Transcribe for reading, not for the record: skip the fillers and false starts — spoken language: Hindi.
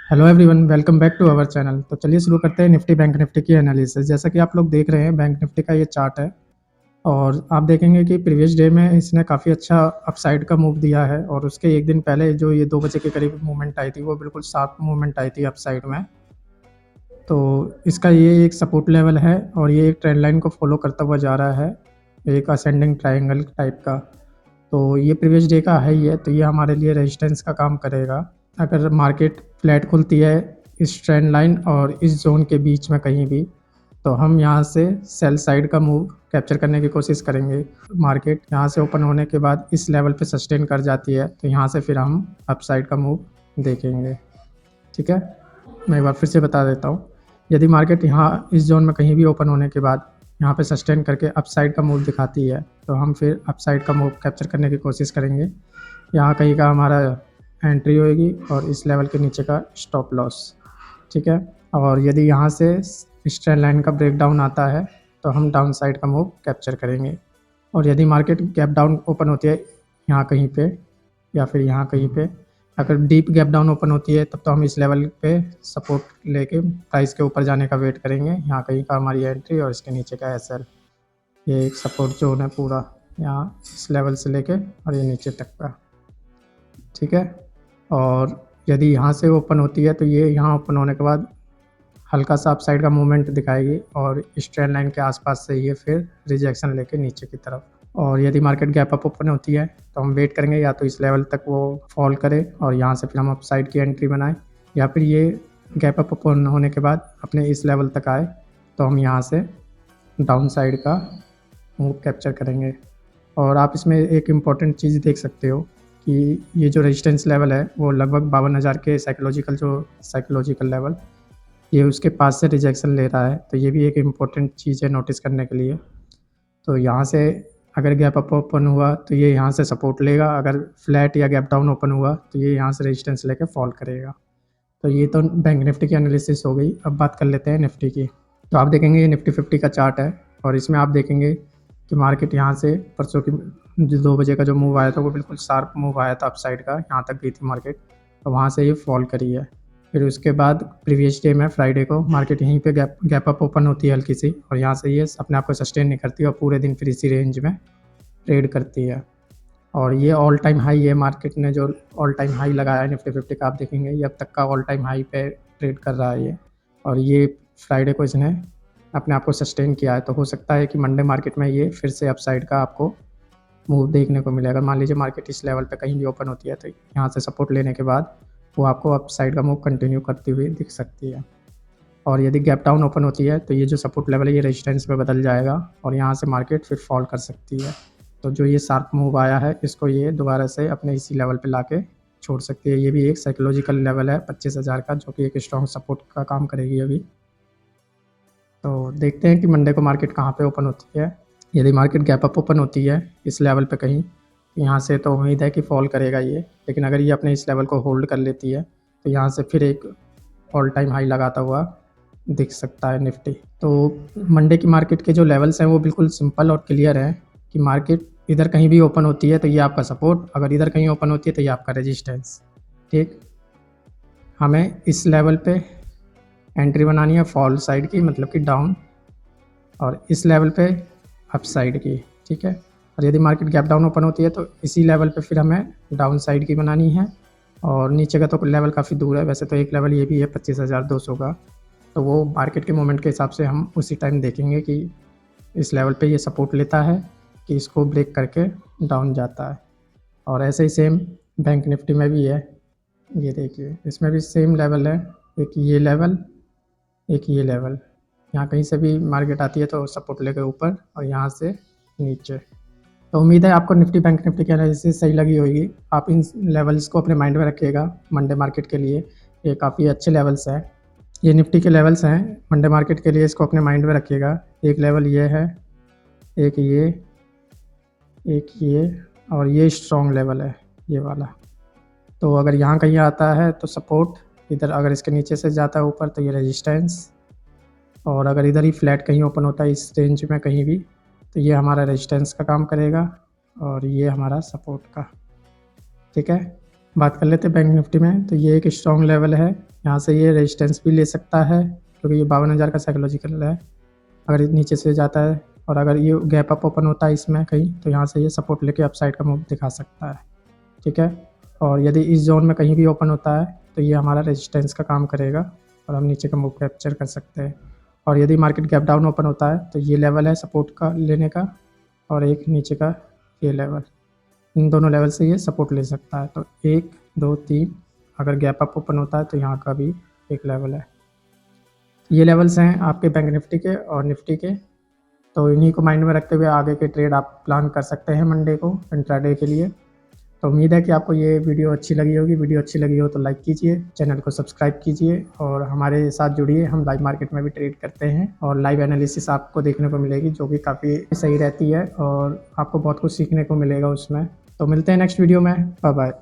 Hello everyone, welcome back to our channel. तो चलिए शुरू करते हैं निफ्टी बैंक निफ्टी की एनालिसिस। जैसा कि आप लोग देख रहे हैं, बैंक निफ्टी का ये चार्ट है और आप देखेंगे कि प्रीवियस डे में इसने काफ़ी अच्छा अपसाइड का मूव दिया है और उसके एक दिन पहले जो ये 2 बजे के करीब मूवमेंट आई थी, वो बिल्कुल शार्प मूवमेंट आई थी अपसाइड में। तो इसका ये एक सपोर्ट लेवल है और ये एक ट्रेंड लाइन को फॉलो करता हुआ जा रहा है, एक असेंडिंग ट्रायंगल टाइप का। तो ये प्रीवियस डे का हाई है, तो ये हमारे लिए रेजिस्टेंस का काम करेगा। अगर मार्केट फ्लैट खुलती है इस ट्रेंड लाइन और इस जोन के बीच में कहीं भी, तो हम यहाँ से सेल साइड का मूव कैप्चर करने की कोशिश करेंगे। मार्केट यहाँ से ओपन होने के बाद इस लेवल पे सस्टेन कर जाती है, तो यहाँ से फिर हम अप साइड का मूव देखेंगे। ठीक है, मैं एक बार फिर से बता देता हूँ। यदि मार्केट यहाँ इस जोन में कहीं भी ओपन होने के बाद यहाँ पे सस्टेन करके अप साइड का मूव दिखाती है, तो हम फिर अप साइड का मूव कैप्चर करने की कोशिश करेंगे। यहाँ कहीं का हमारा एंट्री होएगी और इस लेवल के नीचे का स्टॉप लॉस। ठीक है, और यदि यहाँ से इस ट्रेंड लाइन का ब्रेकडाउन आता है, तो हम डाउन साइड का मूव कैप्चर करेंगे। और यदि मार्केट गैप डाउन ओपन होती है यहाँ कहीं पे या फिर यहाँ कहीं पे, अगर डीप गैप डाउन ओपन होती है, तब तो हम इस लेवल पे सपोर्ट लेके प्राइस के ऊपर जाने का वेट करेंगे। यहाँ कहीं का हमारी एंट्री और इसके नीचे का एसएल, ये एक सपोर्ट जोन है पूरा, यहाँ इस लेवल से लेके और ये नीचे तक का। ठीक है, और यदि यहाँ से ओपन होती है, तो ये यहाँ ओपन होने के बाद हल्का सा अपसाइड का मूवमेंट दिखाएगी और इस ट्रेंड लाइन के आसपास से ये फिर रिजेक्शन लेके नीचे की तरफ। और यदि मार्केट गैप अप ओपन होती है, तो हम वेट करेंगे या तो इस लेवल तक वो फॉल करे और यहाँ से फिर हम अपसाइड की एंट्री बनाएं, या फिर ये गैप अप ओपन होने के बाद अपने इस लेवल तक आए, तो हम यहाँ से डाउन साइड का मूव कैप्चर करेंगे। और आप इसमें एक इम्पॉर्टेंट चीज़ देख सकते हो कि ये जो रेजिस्टेंस लेवल है वो लगभग 52,000 के साइकोलॉजिकल लेवल, ये उसके पास से रिजेक्शन ले रहा है। तो ये भी एक इम्पॉर्टेंट चीज़ है नोटिस करने के लिए। तो यहाँ से अगर गैप अप ओपन हुआ तो ये यहाँ से सपोर्ट लेगा, अगर फ्लैट या गैप डाउन ओपन हुआ तो ये यहाँ से रेजिस्टेंस लेके फॉल करेगा। तो ये तो बैंक निफ्टी की एनालिसिस हो गई। अब बात कर लेते हैं निफ्टी की। तो आप देखेंगे ये निफ्टी 50 का चार्ट है और इसमें आप देखेंगे कि मार्केट यहाँ से परसों की जो 2 बजे का जो मूव आया था, वो बिल्कुल शार्प मूव आया था अपसाइड का, यहाँ तक गई थी मार्केट, तो वहाँ से ये फॉल करी है। फिर उसके बाद प्रीवियस डे में फ्राइडे को मार्केट यहीं पे गैप अप ओपन होती है हल्की सी, और यहाँ से ये अपने आप को सस्टेन नहीं करती और पूरे दिन फिर इसी रेंज में ट्रेड करती है। और ये ऑल टाइम हाई है, मार्केट ने जो ऑल टाइम हाई लगाया है निफ्टी 50 का, आप देखेंगे ये अब तक का ऑल टाइम हाई पे ट्रेड कर रहा है ये। और ये फ्राइडे को इसने अपने आप को सस्टेन किया है, तो हो सकता है कि मंडे मार्केट में ये फिर से अपसाइड का आपको मूव देखने को मिलेगा। मान लीजिए मार्केट इस लेवल पे कहीं भी ओपन होती है, तो यहाँ से सपोर्ट लेने के बाद वो आपको अप साइड का मूव कंटिन्यू करती हुई दिख सकती है। और यदि गैप डाउन ओपन होती है, तो ये जो सपोर्ट लेवल है ये रेजिस्टेंस में बदल जाएगा और यहाँ से मार्केट फिर फॉल कर सकती है। तो जो ये शार्प मूव आया है, इसको ये दोबारा से अपने इसी लेवल पे लाके छोड़ सकती है। ये भी एक साइकोलॉजिकल लेवल है 25,000 का, जो कि एक स्ट्रॉन्ग सपोर्ट का काम करेगी अभी। तो देखते हैं कि मंडे को मार्केट कहाँ पे ओपन होती है। यदि मार्केट गैप अप ओपन होती है इस लेवल पे कहीं, यहाँ से तो उम्मीद है कि फॉल करेगा ये, लेकिन अगर ये अपने इस लेवल को होल्ड कर लेती है, तो यहाँ से फिर एक ऑल टाइम हाई लगाता हुआ दिख सकता है निफ्टी। तो मंडे की मार्केट के जो लेवल्स हैं वो बिल्कुल सिंपल और क्लियर है कि मार्केट इधर कहीं भी ओपन होती है तो ये आपका सपोर्ट, अगर इधर कहीं ओपन होती है तो ये आपका रेजिस्टेंस। ठीक, हमें इस लेवल पे एंट्री बनानी है फॉल साइड की, मतलब कि डाउन, और इस लेवल पे अप साइड की। ठीक है, और यदि मार्केट गैप डाउन ओपन होती है तो इसी लेवल पे फिर हमें डाउन साइड की बनानी है। और नीचे का तो लेवल काफ़ी दूर है, वैसे तो एक लेवल ये भी है 25,200 का, तो वो मार्केट के मोमेंट के हिसाब से हम उसी टाइम देखेंगे कि इस लेवल पे ये सपोर्ट लेता है कि इसको ब्रेक करके डाउन जाता है। और ऐसे ही सेम बैंक निफ्टी में भी है, ये देखिए इसमें भी सेम लेवल है, एक ये लेवल एक ये लेवल, यहाँ कहीं से भी मार्केट आती है तो सपोर्ट लेकर ऊपर और यहाँ से नीचे। तो उम्मीद है आपको निफ्टी बैंक निफ्टी की एनालिसिस सही लगी होगी। आप इन लेवल्स को अपने माइंड में रखिएगा मंडे मार्केट के लिए, ये काफ़ी अच्छे लेवल्स हैं। ये निफ्टी के लेवल्स हैं मंडे मार्केट के लिए, इसको अपने माइंड में रखिएगा। एक लेवल ये है, एक ये और ये स्ट्रॉन्ग लेवल है ये वाला। तो अगर यहाँ कहीं आता है तो सपोर्ट, इधर अगर इसके नीचे से जाता है ऊपर तो ये रेजिस्टेंस, और अगर इधर ही फ्लैट कहीं ओपन होता है इस रेंज में कहीं भी, तो ये हमारा रेजिस्टेंस का काम करेगा और ये हमारा सपोर्ट का। ठीक है, बात कर लेते हैं बैंक निफ्टी में। तो ये एक स्ट्रॉन्ग लेवल है, यहाँ से ये रेजिस्टेंस भी ले सकता है क्योंकि ये 52,000 का साइकोलॉजिकल है। अगर ये नीचे से जाता है और अगर ये गैप अप ओपन होता है इसमें कहीं, तो यहाँ से ये सपोर्ट लेके अपसाइड का मूव दिखा सकता है, ठीक है। और यदि इस जोन में कहीं भी ओपन होता है तो ये हमारा रेजिस्टेंस का काम करेगा और हम नीचे का मूव कैप्चर कर सकते हैं। और यदि मार्केट गैप डाउन ओपन होता है तो ये लेवल है सपोर्ट का लेने का, और एक नीचे का ये लेवल, इन दोनों लेवल से ये सपोर्ट ले सकता है। तो 1 2 3, अगर गैप अप ओपन होता है तो यहाँ का भी एक लेवल है। ये लेवल्स हैं आपके बैंक निफ्टी के और निफ्टी के। तो इन्हीं को माइंड में रखते हुए आगे के ट्रेड आप प्लान कर सकते हैं मंडे को इंट्राडे के लिए। तो उम्मीद है कि आपको ये वीडियो अच्छी लगी होगी। वीडियो अच्छी लगी हो तो लाइक कीजिए, चैनल को सब्सक्राइब कीजिए और हमारे साथ जुड़िए। हम लाइव मार्केट में भी ट्रेड करते हैं और लाइव एनालिसिस आपको देखने को मिलेगी जो कि काफ़ी सही रहती है और आपको बहुत कुछ सीखने को मिलेगा उसमें। तो मिलते हैं नेक्स्ट वीडियो में। Bye bye.